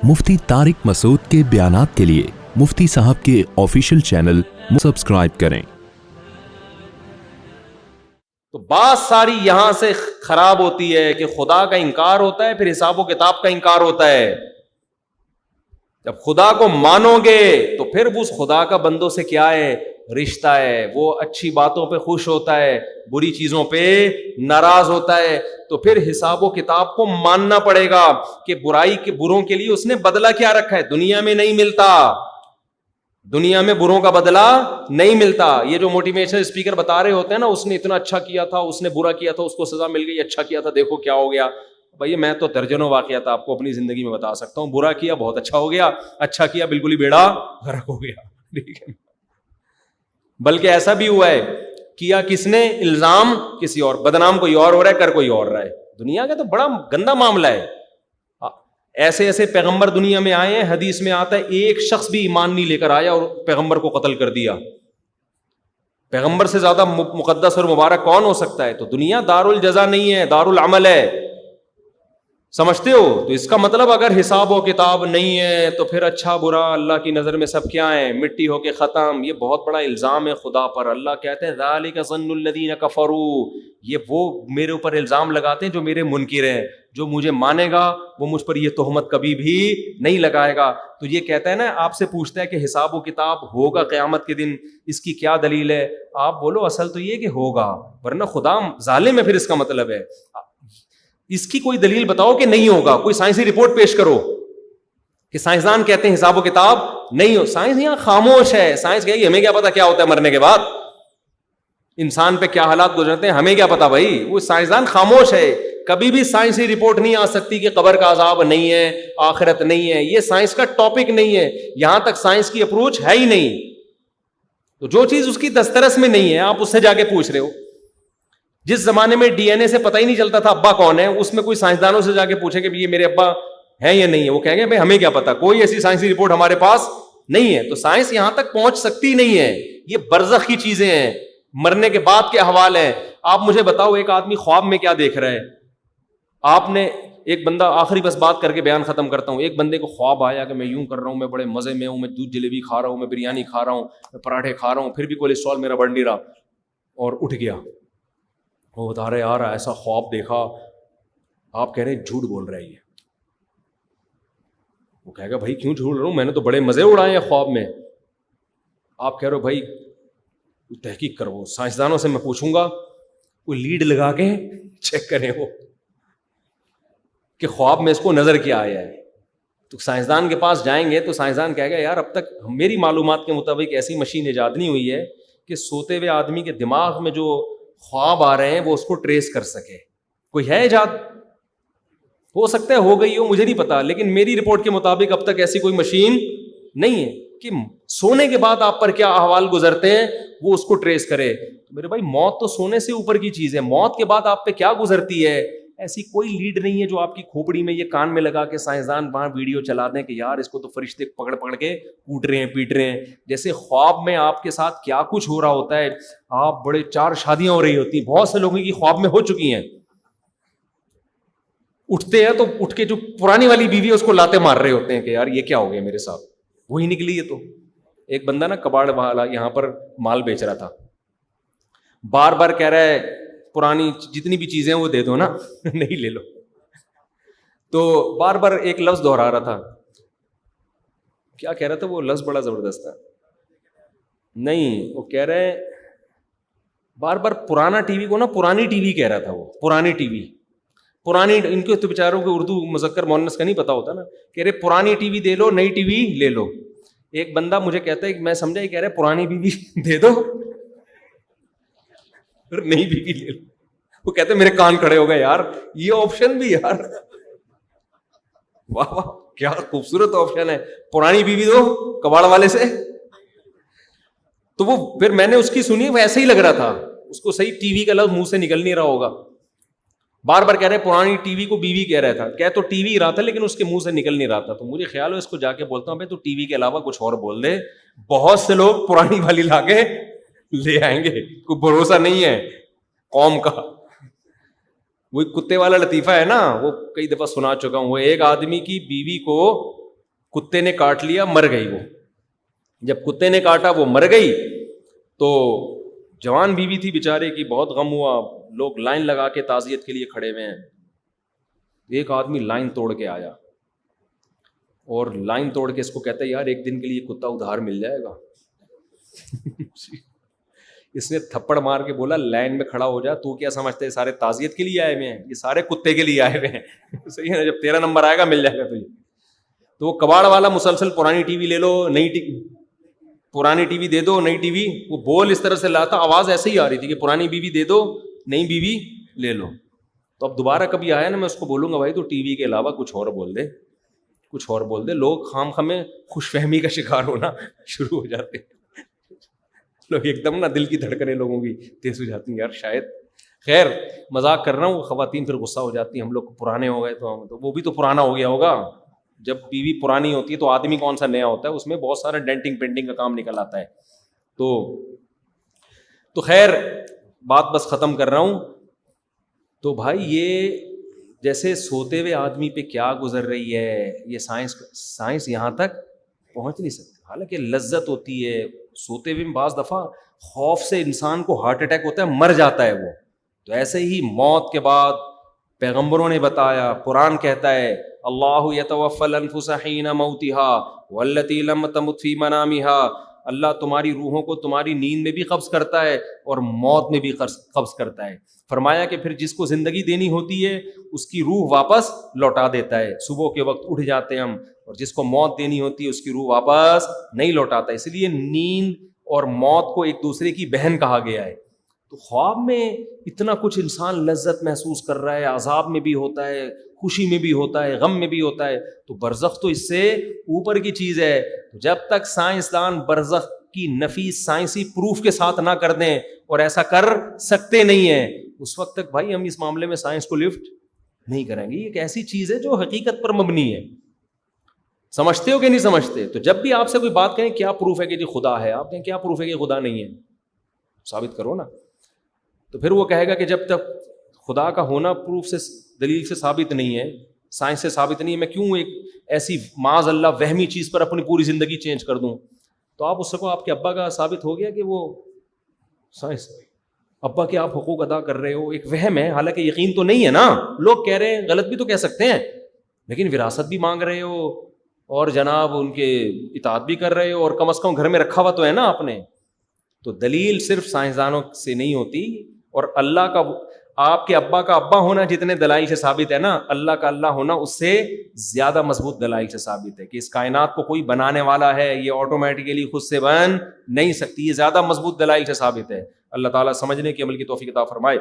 मुफ्ती तारिक मसूद के बयानात के लिए मुफ्ती साहब के ऑफिशियल चैनल सब्सक्राइब करें। तो बात सारी यहां से खराब होती है कि खुदा का इंकार होता है, फिर हिसाब व किताब का इंकार होता है। जब खुदा को मानोगे तो फिर उस खुदा का बंदों से क्या है, रिश्ता है। वो अच्छी बातों पे खुश होता है, बुरी चीजों पे नाराज होता है। तो फिर हिसाब व किताब को मानना पड़ेगा कि बुराई के बुरों के लिए उसने बदला क्या रखा है। दुनिया में नहीं मिलता, दुनिया में बुरों का बदला नहीं मिलता। ये जो मोटिवेशनल स्पीकर बता रहे होते हैं ना, उसने इतना अच्छा किया था, उसने बुरा किया था, उसको सजा मिल गई, अच्छा किया था, देखो क्या हो गया। भाई मैं तो दर्जनों वाकयात आपको अपनी जिंदगी में बता सकता हूं। बुरा किया बहुत अच्छा हो गया, अच्छा किया बिल्कुल ही बेड़ा गर्क हो गया। ठीक है, बल्कि ऐसा भी हुआ है, किया किसने, इल्जाम किसी और, बदनाम कोई और हो रहा है, कर कोई और रहा है। दुनिया का तो बड़ा गंदा मामला है। ऐसे ऐसे पैगंबर दुनिया में आए हैं, हदीस में आता है एक शख्स भी ईमान नहीं लेकर आया और पैगंबर को कत्ल कर दिया। पैगंबर से ज्यादा मुकद्दस और मुबारक कौन हो सकता है। तो दुनिया दारुल जजा नहीं है, दारुल अमल है, समझते हो। तो इसका मतलब अगर हिसाब व किताब नहीं है तो फिर अच्छा बुरा अल्लाह की नजर में सब क्या है, मिट्टी होके खत्म। ये बहुत बड़ा इल्जाम है खुदा पर। अल्लाह कहते हैं ज़ालिका ज़न्नुल लज़ीना कफ़रू, ये वो मेरे ऊपर इल्जाम लगाते हैं जो मेरे मुनकिर हैं। जो मुझे मानेगा वो मुझ पर ये तोहमत कभी भी नहीं लगाएगा। तो ये कहता है ना, आपसे पूछता है कि हिसाब व किताब होगा क़यामत के दिन, इसकी क्या दलील है। आप बोलो असल तो ये कि होगा, वरना खुदा ज़ालिम है। फिर इसका मतलब है इसकी कोई दलील बताओ कि नहीं होगा। कोई साइंसी रिपोर्ट पेश करो कि साइंसदान कहते हैं हिसाब व किताब नहीं हो। साइंस यहां खामोश है। साइंस कहेगी हमें क्या पता क्या होता है मरने के बाद, इंसान पे क्या हालात गुजरते हैं, हमें क्या पता। भाई वो साइंसदान खामोश है। कभी भी साइंसी रिपोर्ट नहीं आ सकती कि कब्र का अजाब नहीं है, आखिरत नहीं है। ये साइंस का टॉपिक नहीं है। यहां तक साइंस की अप्रोच है ही नहीं। तो जो चीज उसकी दस्तरस में नहीं है, आप उससे जाके पूछ रहे हो। जिस जमाने में डीएनए से पता ही नहीं चलता था अब्बा कौन है, उसमें कोई साइंसदानों से जाके पूछे कि ये मेरे अब्बा है या नहीं है, वो कहेंगे भाई हमें क्या पता, कोई ऐसी साइंसी रिपोर्ट हमारे पास नहीं है। तो साइंस यहां तक पहुंच सकती नहीं है। ये बरज़ख की चीजें हैं, मरने के बाद के अहवाल है। आप मुझे बताओ एक आदमी ख्वाब में क्या देख रहा है। आपने एक बंदा, आखिरी बस बात करके बयान खत्म करता हूं। एक बंदे को ख्वाब आया कि मैं यूं कर रहा हूं, मैं बड़े मजे में हूं, मैं दूध जलेबी खा रहा हूं, मैं बिरयानी खा रहा हूं, मैं पराठे खा रहा हूं, फिर भी कोलेस्ट्रॉल मेरा बढ़ नहीं रहा, और उठ गया। वो बता रहे यार ऐसा ख्वाब देखा। आप कह रहे हैं झूठ बोल रहा है ये। वो कहेगा भाई क्यों झूठ रहा हूं, मैंने तो बड़े मजे उड़ाए हैं ख्वाब में। आप कह रहे हो भाई तहकीक करो, साइंसदानों से मैं पूछूंगा, कोई लीड लगा के चेक करें वो कि ख्वाब में इसको नजर क्या आया है। तो साइंसदान के पास जाएंगे तो साइंसदान कहेगा यार अब तक मेरी मालूमात के मुताबिक ऐसी मशीन ईजाद नहीं हुई है कि सोते हुए आदमी के दिमाग में जो ख्वाब आ रहे हैं वो उसको ट्रेस कर सके। कोई है इजाद, हो सकता है हो गई हो, मुझे नहीं पता, लेकिन मेरी रिपोर्ट के मुताबिक अब तक ऐसी कोई मशीन नहीं है कि सोने के बाद आप पर क्या अहवाल गुजरते हैं वो उसको ट्रेस करे। तो मेरे भाई मौत तो सोने से ऊपर की चीज है, मौत के बाद आप पे क्या गुजरती है ऐसी कोई लीड नहीं है जो आपकी खोपड़ी में ये कान में लगा के साइंसदान वहां वीडियो चला दें कि यार इसको तो फरिश्ते पकड़ पकड़ के कूट रहे हैं, पीट रहे हैं। जैसे ख्वाब में आपके साथ क्या कुछ हो रहा होता है। आप बड़े 4 शादियां हो रही होती, बहुत से लोगों की ख्वाब में हो चुकी हैं। उठते हैं तो उठ के जो पुरानी वाली बीवी है उसको लाते मार रहे होते हैं कि यार ये क्या हो गया मेरे साथ, वही निकली है। तो एक बंदा ना कबाड़ वाला यहां पर माल बेच रहा था, बार बार कह रहा है पुरानी जितनी भी चीजें वो दे दो ना नहीं ले लो। तो बार बार एक लफ्ज दोहरा रहा था, क्या कह रहा था वो लफ्ज बड़ा जबरदस्त था। नहीं वो कह रहे बार बार पुराना टीवी को ना पुरानी टीवी कह रहा था वो, पुरानी टीवी पुरानी। इनको तो बेचारों को उर्दू मुज़क्कर मुअन्नस का नहीं पता होता ना। कह रहे पुरानी टीवी दे लो, नई टीवी ले लो। एक बंदा मुझे कहता है मैं समझा ये कह रहे पुरानी बीवी दे दो और नई बीवी ले लो। वो कहते मेरे कान खड़े हो गए यार, ये ऑप्शन भी यार, वाह वाह क्या खूबसूरत ऑप्शन है, पुरानी बीवी दो कबाड़ वाले से। तो वो फिर मैंने उसकी सुनी, वो ऐसे ही लग रहा था उसको, सही टीवी का लफ्ज मुंह से निकल नहीं रहा होगा। बार बार कह रहे पुरानी टीवी को बीवी कह रहा था, कह तो टीवी रहा था लेकिन उसके मुंह से निकल नहीं रहा था। तो मुझे ख्याल है इसको जाके बोलता हूं भाई तू टीवी के अलावा कुछ और बोल दे, बहुत से लोग पुरानी वाली लाके ले आएंगे, कोई भरोसा नहीं है कौम का। वही कुत्ते वाला लतीफा है ना, वो कई दफा सुना चुका हूं। वो एक आदमी की बीवी को کتے نے کاٹ لیا, مر گئی وہ. جب کتے نے کاٹا وہ مر گئی تو جوان بیوی تھی بیچارے کی, بہت غم ہوا, لوگ لائن لگا کے تعزیت کے لیے کھڑے ہوئے ہیں. ایک آدمی لائن توڑ کے آیا اور لائن توڑ کے اس کو کہتا ہے یار ایک دن کے لیے کتا ادھار مل جائے گا. اس نے تھپڑ مار کے بولا لائن میں کھڑا ہو جا, تو کیا سمجھتے ہیں سارے تعزیت کے لیے آئے ہوئے ہیں, یہ سارے کتے کے لیے آئے ہوئے ہیں. صحیح ہے نا, جب تیرا نمبر آئے گا مل جائے گا تجھے. تو وہ کباڑ والا مسلسل پرانی ٹی وی لے لو, پرانی ٹی وی دے دو, نئی ٹی وی, وہ بول اس طرح سے لاتا, آواز ایسے ہی آ رہی تھی کہ پرانی بیوی دے دو, نئی بیوی لے لو. تو اب دوبارہ کبھی آیا نا, میں اس کو بولوں گا بھائی تو ٹی وی کے علاوہ کچھ اور بول دے, کچھ اور بول دے. لوگ خام خامے خوش فہمی کا شکار ہونا شروع ہو جاتے ہیں. لوگ ایک دم نا دل کی دھڑکنیں لوگوں کی تیز ہو جاتی ہیں یار شاید. خیر مذاق کر رہا ہوں, خواتین پھر غصہ ہو جاتی ہیں, ہم لوگ پرانے ہو گئے تو وہ بھی تو پرانا ہو گیا ہوگا. جب بیوی پرانی ہوتی ہے تو آدمی کون سا نیا ہوتا ہے, اس میں بہت سارا ڈینٹنگ پینٹنگ کا کام نکل آتا ہے. تو خیر بات بس ختم کر رہا ہوں. تو بھائی یہ جیسے سوتے ہوئے آدمی پہ کیا گزر رہی ہے, یہ سائنس یہاں تک پہنچ نہیں سکتی. حالانکہ لذت ہوتی ہے سوتے ہوئے میں, بعض دفعہ خوف سے انسان کو ہارٹ اٹیک ہوتا ہے, مر جاتا ہے وہ. تو ایسے ہی موت کے بعد پیغمبروں نے بتایا, قرآن کہتا ہے اللہ یتوفی الانفس حین موتها والتی لم تمت فی منامها, اللہ تمہاری روحوں کو تمہاری نیند میں بھی قبض کرتا ہے اور موت میں بھی قبض کرتا ہے. فرمایا کہ پھر جس کو زندگی دینی ہوتی ہے اس کی روح واپس لوٹا دیتا ہے, صبح کے وقت اٹھ جاتے ہیں ہم, اور جس کو موت دینی ہوتی ہے اس کی روح واپس نہیں لوٹاتا. اس لیے نیند اور موت کو ایک دوسرے کی بہن کہا گیا ہے. تو خواب میں اتنا کچھ انسان لذت محسوس کر رہا ہے, عذاب میں بھی ہوتا ہے, خوشی میں بھی ہوتا ہے, غم میں بھی ہوتا ہے. تو برزخ تو اس سے اوپر کی چیز ہے. جب تک سائنسدان برزخ کی نفی سائنسی پروف کے ساتھ نہ کر دیں, اور ایسا کر سکتے نہیں ہیں, اس وقت تک بھائی ہم اس معاملے میں سائنس کو لفٹ نہیں کریں گے. یہ ایک ایسی چیز ہے جو حقیقت پر مبنی ہے. سمجھتے ہو کہ نہیں سمجھتے؟ تو جب بھی آپ سے کوئی بات کہیں کیا پروف ہے کہ جی خدا ہے, آپ کہیں کیا پروف ہے کہ خدا نہیں ہے, ثابت کرو نا. تو پھر وہ کہے گا کہ جب تک خدا کا ہونا پروف سے دلیل سے ثابت نہیں ہے, سائنس سے ثابت نہیں ہے, میں کیوں ایک ایسی معاذ اللہ وہمی چیز پر اپنی پوری زندگی چینج کر دوں. تو آپ اس کو آپ کے ابا کا ثابت ہو گیا کہ وہ سائنس, ابا کے آپ حقوق ادا کر رہے ہو, ایک وہم ہے, حالانکہ یقین تو نہیں ہے نا. لوگ کہہ رہے ہیں, غلط بھی تو کہہ سکتے ہیں, لیکن وراثت بھی مانگ رہے ہو اور جناب ان کے اطاعت بھی کر رہے ہو, اور کم از کم گھر میں رکھا ہوا تو ہے نا آپ نے. تو دلیل صرف سائنسدانوں سے نہیں ہوتی, اور اللہ کا آپ کے ابا کا ابا ہونا جتنے دلائل سے ثابت ہے نا, اللہ کا اللہ ہونا اس سے زیادہ مضبوط دلائل سے ثابت ہے کہ اس کائنات کو کوئی بنانے والا ہے, یہ آٹومیٹیکلی خود سے بن نہیں سکتی, یہ زیادہ مضبوط دلائل سے ثابت ہے. اللہ تعالیٰ سمجھنے کی عمل کی توفیق عطا فرمائے.